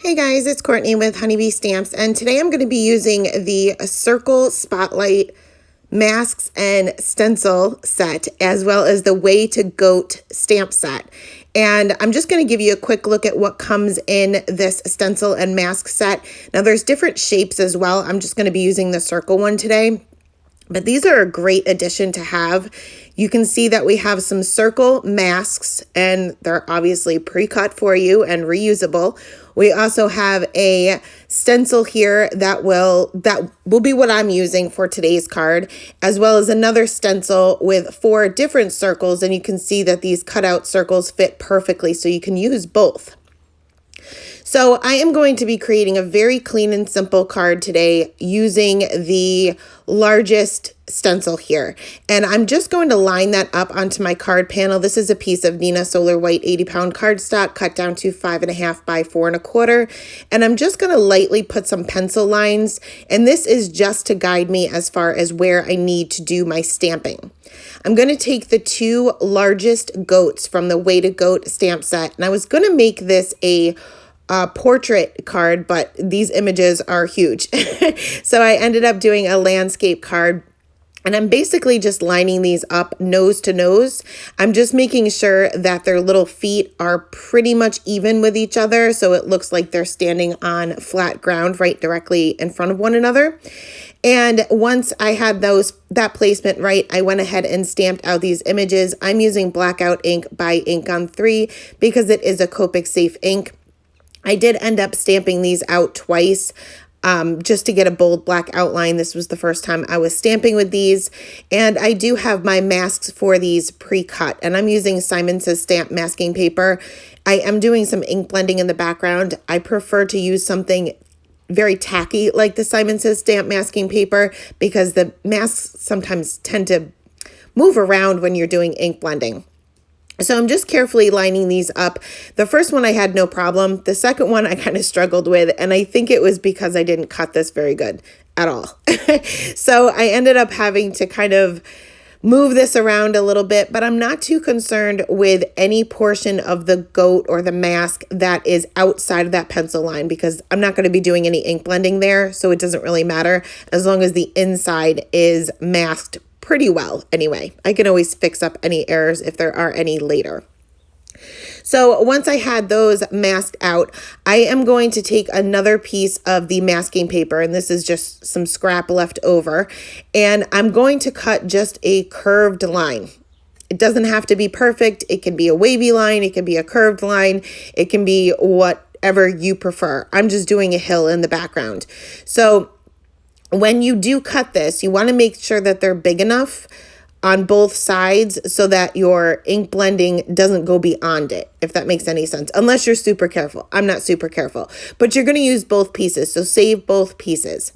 Hey guys, it's Courtney with Honeybee Stamps, and today I'm going to be using the Circle Spotlight masks and stencil set, as well as the Way to Goat stamp set. And I'm just going to give you a quick look at what comes in this stencil and mask set. Now there's different shapes as well. I'm just going to be using the circle one today. But these are a great addition to have. You can see that we have some circle masks, and they're obviously pre-cut for you and reusable. We also have a stencil here that will be what I'm using for today's card, as well as another stencil with 4 different circles, and you can see that these cutout circles fit perfectly, so you can use both. So I am going to be creating a very clean and simple card today using the largest stencil here. And I'm just going to line that up onto my card panel. This is a piece of Nina Solar White 80-pound cardstock cut down to 5.5 by 4.25. And I'm just going to lightly put some pencil lines. And this is just to guide me as far as where I need to do my stamping. I'm going to take the 2 largest goats from the Way to Goat stamp set. And I was going to make this a portrait card, but these images are huge. So I ended up doing a landscape card. And I'm basically just lining these up nose to nose. I'm just making sure that their little feet are pretty much even with each other, so it looks like they're standing on flat ground right directly in front of one another. And once I had that placement right, I went ahead and stamped out these images. I'm using Blackout ink by Ink on 3 because it is a Copic safe ink. I did end up stamping these out twice. Just to get a bold black outline. This was the first time I was stamping with these. And I do have my masks for these pre-cut. And I'm using Simon Says Stamp masking paper. I am doing some ink blending in the background. I prefer to use something very tacky like the Simon Says Stamp masking paper because the masks sometimes tend to move around when you're doing ink blending. So I'm just carefully lining these up. The first one I had no problem. The second one I kind of struggled with, and I think it was because I didn't cut this very good at all. So I ended up having to kind of move this around a little bit, but I'm not too concerned with any portion of the goat or the mask that is outside of that pencil line because I'm not going to be doing any ink blending there, so it doesn't really matter as long as the inside is masked pretty well. Anyway, I can always fix up any errors if there are any later. So once I had those masked out, I am going to take another piece of the masking paper, and this is just some scrap left over, and I'm going to cut just a curved line. It doesn't have to be perfect. It can be a wavy line. It can be a curved line. It can be whatever you prefer. I'm just doing a hill in the background. So when you do cut this, you want to make sure that they're big enough on both sides so that your ink blending doesn't go beyond it, if that makes any sense, unless you're super careful. I'm not super careful, but you're going to use both pieces, so save both pieces.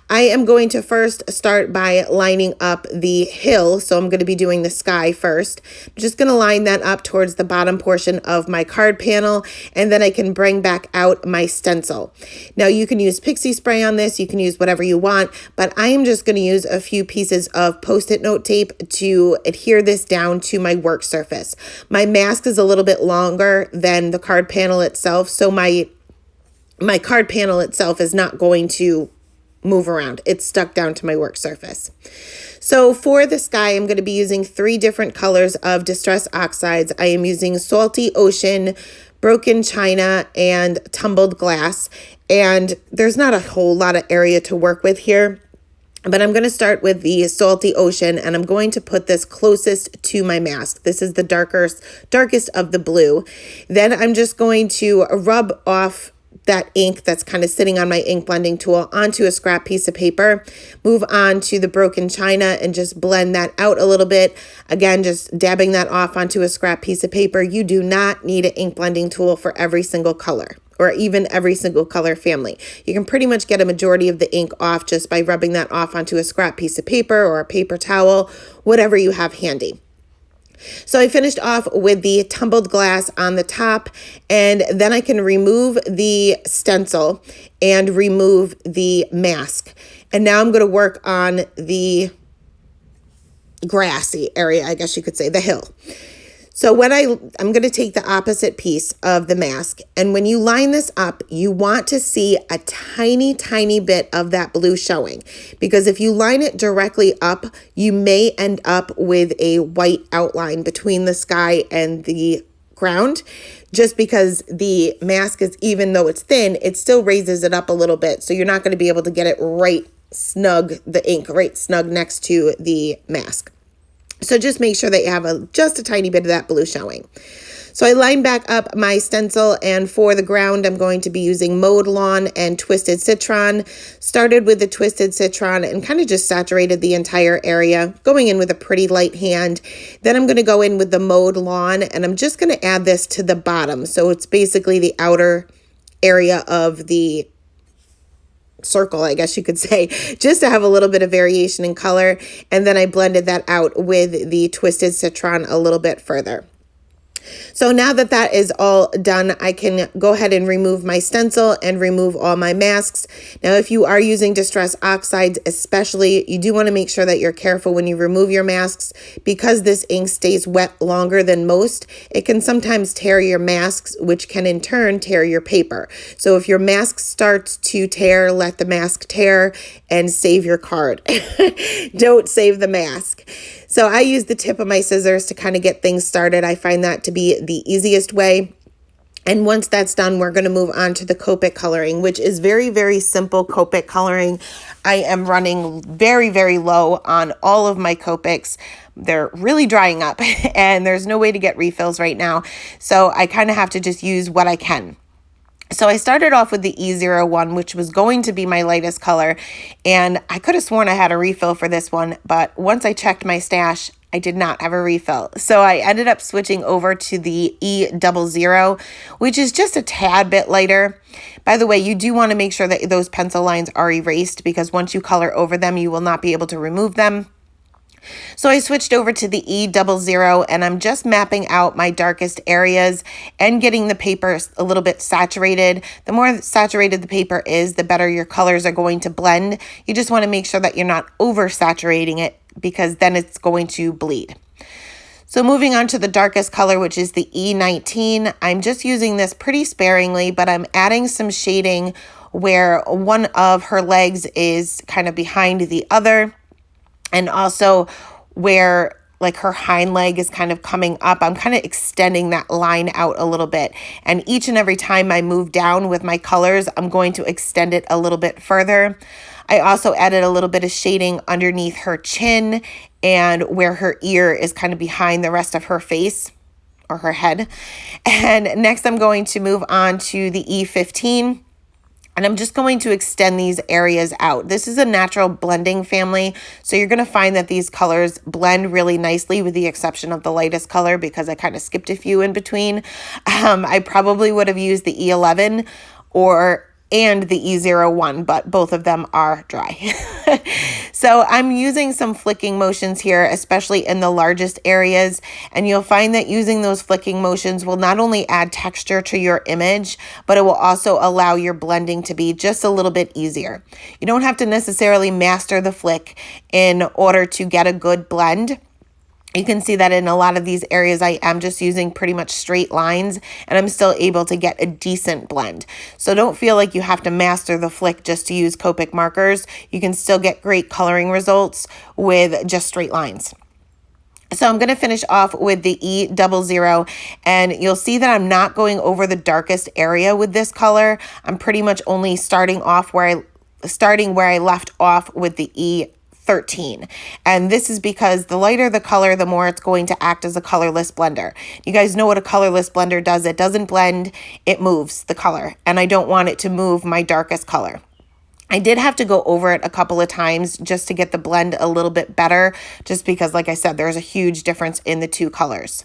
I am going to first start by lining up the hill. So I'm going to be doing the sky first. I'm just going to line that up towards the bottom portion of my card panel, and then I can bring back out my stencil. Now you can use pixie spray on this. You can use whatever you want, but I am just going to use a few pieces of Post-it note tape to adhere this down to my work surface. My mask is a little bit longer than the card panel itself, so my card panel itself is not going to move around. It's stuck down to my work surface. So for the sky, I'm going to be using 3 different colors of Distress Oxides. I am using Salty Ocean, Broken China, and Tumbled Glass. And there's not a whole lot of area to work with here, but I'm going to start with the Salty Ocean, and I'm going to put this closest to my mask. This is the darkest of the blue. Then I'm just going to rub off that ink that's kind of sitting on my ink blending tool onto a scrap piece of paper, move on to the Broken China and just blend that out a little bit. Again, just dabbing that off onto a scrap piece of paper. You do not need an ink blending tool for every single color or even every single color family. You can pretty much get a majority of the ink off just by rubbing that off onto a scrap piece of paper or a paper towel, whatever you have handy. So I finished off with the Tumbled Glass on the top, and then I can remove the stencil and remove the mask. And now I'm going to work on the grassy area, I guess you could say, the hill. So I'm going to take the opposite piece of the mask, and when you line this up, you want to see a tiny, tiny bit of that blue showing, because if you line it directly up, you may end up with a white outline between the sky and the ground, just because the mask is, even though it's thin, it still raises it up a little bit, so you're not going to be able to get it right snug, the ink right snug next to the mask. So just make sure that you have just a tiny bit of that blue showing. So I line back up my stencil, and for the ground, I'm going to be using Mowed Lawn and Twisted Citron. Started with the Twisted Citron and kind of just saturated the entire area, going in with a pretty light hand. Then I'm going to go in with the Mowed Lawn, and I'm just going to add this to the bottom. So it's basically the outer area of the circle, I guess you could say, just to have a little bit of variation in color. And then I blended that out with the Twisted Citron a little bit further. So now that that is all done, I can go ahead and remove my stencil and remove all my masks. Now, if you are using Distress Oxides especially, you do want to make sure that you're careful when you remove your masks, because this ink stays wet longer than most. It can sometimes tear your masks, which can in turn tear your paper. So if your mask starts to tear, let the mask tear and save your card. Don't save the mask. So I use the tip of my scissors to kind of get things started. I find that to be the easiest way. And once that's done, we're going to move on to the Copic coloring, which is very, very simple Copic coloring. I am running very, very low on all of my Copics. They're really drying up and there's no way to get refills right now. So I kind of have to just use what I can. So I started off with the E01, which was going to be my lightest color, and I could have sworn I had a refill for this one, but once I checked my stash, I did not have a refill. So I ended up switching over to the E00, which is just a tad bit lighter. By the way, you do want to make sure that those pencil lines are erased, because once you color over them, you will not be able to remove them. So I switched over to the E00, and I'm just mapping out my darkest areas and getting the paper a little bit saturated. The more saturated the paper is, the better your colors are going to blend. You just want to make sure that you're not oversaturating it, because then it's going to bleed. So moving on to the darkest color, which is the E19, I'm just using this pretty sparingly, but I'm adding some shading where one of her legs is kind of behind the other. And also where like her hind leg is kind of coming up, I'm kind of extending that line out a little bit. And each and every time I move down with my colors, I'm going to extend it a little bit further. I also added a little bit of shading underneath her chin and where her ear is kind of behind the rest of her face or her head. And next I'm going to move on to the E15. And I'm just going to extend these areas out. This is a natural blending family, so you're going to find that these colors blend really nicely, with the exception of the lightest color, because I kind of skipped a few in between. I probably would have used the E11 and the E01, but both of them are dry. So I'm using some flicking motions here, especially in the largest areas, and you'll find that using those flicking motions will not only add texture to your image, but it will also allow your blending to be just a little bit easier. You don't have to necessarily master the flick in order to get a good blend. You can see that in a lot of these areas, I am just using pretty much straight lines, and I'm still able to get a decent blend. So don't feel like you have to master the flick just to use Copic markers. You can still get great coloring results with just straight lines. So I'm going to finish off with the E00, and you'll see that I'm not going over the darkest area with this color. I'm pretty much only starting where I left off with the E13. And this is because the lighter the color, the more it's going to act as a colorless blender. You guys know what a colorless blender does. It doesn't blend, it moves the color. And I don't want it to move my darkest color. I did have to go over it a couple of times just to get the blend a little bit better, just because, like I said, there's a huge difference in the two colors.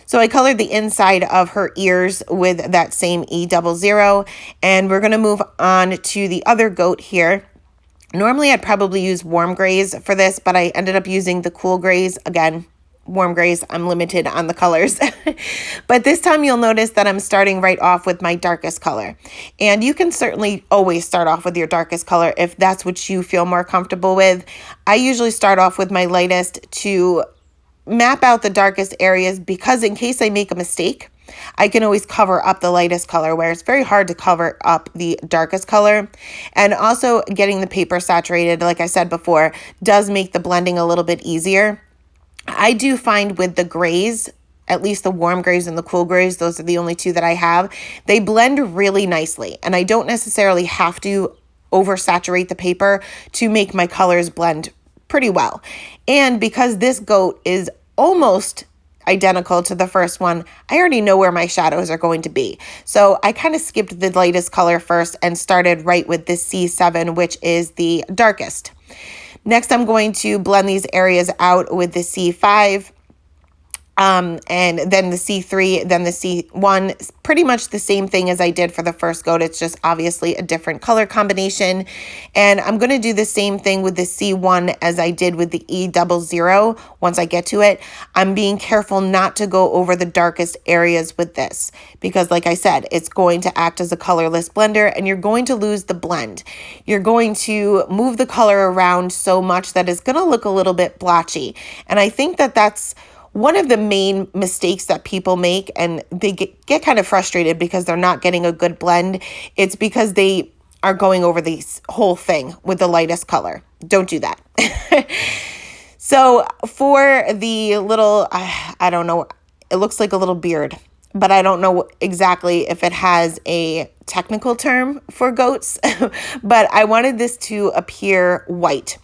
So I colored the inside of her ears with that same E00, and we're going to move on to the other goat here. Normally, I'd probably use warm grays for this, but I ended up using the cool grays. Again, warm grays, I'm limited on the colors. But this time you'll notice that I'm starting right off with my darkest color. And you can certainly always start off with your darkest color if that's what you feel more comfortable with. I usually start off with my lightest to map out the darkest areas because in case I make a mistake, I can always cover up the lightest color, where it's very hard to cover up the darkest color. And also getting the paper saturated, like I said before, does make the blending a little bit easier. I do find with the grays, at least the warm grays and the cool grays, those are the only two that I have, they blend really nicely. And I don't necessarily have to oversaturate the paper to make my colors blend pretty well. And because this goat is almost identical to the first one, I already know where my shadows are going to be. So I kind of skipped the lightest color first and started right with this C7, which is the darkest. Next, I'm going to blend these areas out with the C5. And then the C3, then the C1, pretty much the same thing as I did for the first goat. It's just obviously a different color combination. And I'm going to do the same thing with the C1 as I did with the E00 once I get to it. I'm being careful not to go over the darkest areas with this because, like I said, it's going to act as a colorless blender and you're going to lose the blend. You're going to move the color around so much that it's going to look a little bit blotchy. And I think that that's one of the main mistakes that people make, and they get kind of frustrated because they're not getting a good blend. It's because they are going over the whole thing with the lightest color. Don't do that. So for the little, I don't know, it looks like a little beard, but I don't know exactly if it has a technical term for goats, but I wanted this to appear white.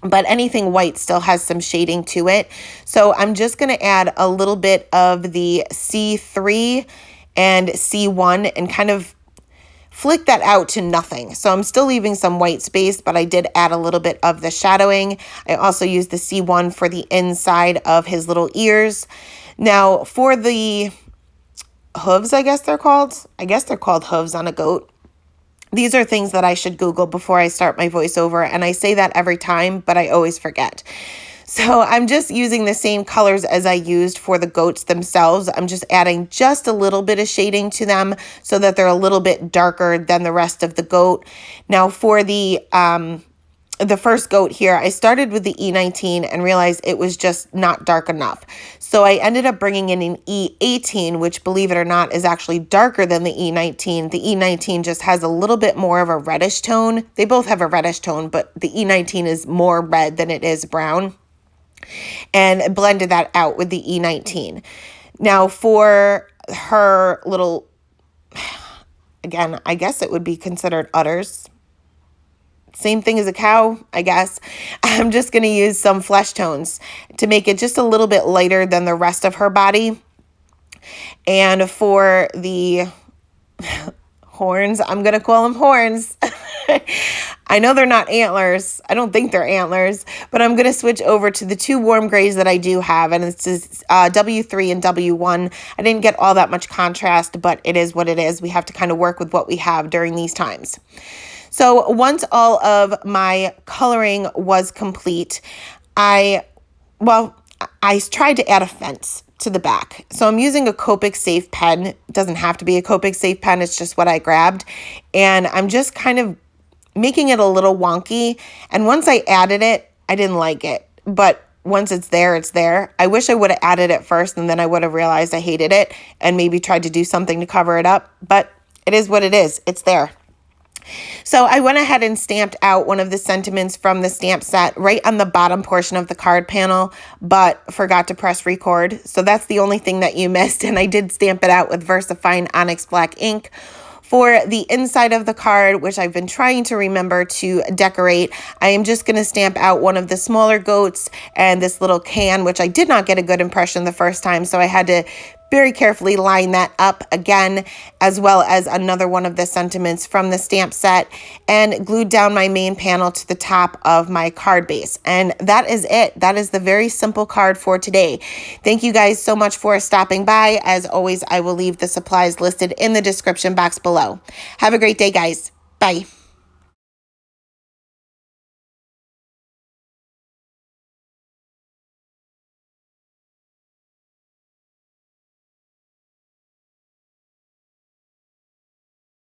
But anything white still has some shading to it. So I'm just going to add a little bit of the C3 and C1 and kind of flick that out to nothing. So I'm still leaving some white space, but I did add a little bit of the shadowing. I also used the C1 for the inside of his little ears. Now for the hooves, I guess they're called hooves on a goat. These are things that I should Google before I start my voiceover, and I say that every time, but I always forget. So I'm just using the same colors as I used for the goats themselves. I'm just adding just a little bit of shading to them so that they're a little bit darker than the rest of the goat. Now for the first goat here, I started with the E19 and realized it was just not dark enough. So I ended up bringing in an E18, which, believe it or not, is actually darker than the E19. The E19 just has a little bit more of a reddish tone. They both have a reddish tone, but the E19 is more red than it is brown. And blended that out with the E19. Now for her little, again, I guess it would be considered udders. Same thing as a cow, I guess. I'm just going to use some flesh tones to make it just a little bit lighter than the rest of her body. And for the horns, I'm going to call them horns. I know they're not antlers. I don't think they're antlers, but I'm going to switch over to the two warm grays that I do have, and it's W3 and W1. I didn't get all that much contrast, but it is what it is. We have to kind of work with what we have during these times. So once all of my coloring was complete, I tried to add a fence to the back. So I'm using a Copic safe pen. It doesn't have to be a Copic safe pen. It's just what I grabbed. And I'm just kind of making it a little wonky. And once I added it, I didn't like it. But once it's there, it's there. I wish I would have added it first, and then I would have realized I hated it and maybe tried to do something to cover it up. But it is what it is. It's there. So I went ahead and stamped out one of the sentiments from the stamp set right on the bottom portion of the card panel, but forgot to press record. So that's the only thing that you missed. And I did stamp it out with VersaFine Onyx Black ink. For the inside of the card, which I've been trying to remember to decorate, I am just going to stamp out one of the smaller goats and this little can, which I did not get a good impression the first time. So I had to very carefully line that up again, as well as another one of the sentiments from the stamp set, and glued down my main panel to the top of my card base. And that is it. That is the very simple card for today. Thank you guys so much for stopping by. As always, I will leave the supplies listed in the description box below. Have a great day, guys. Bye.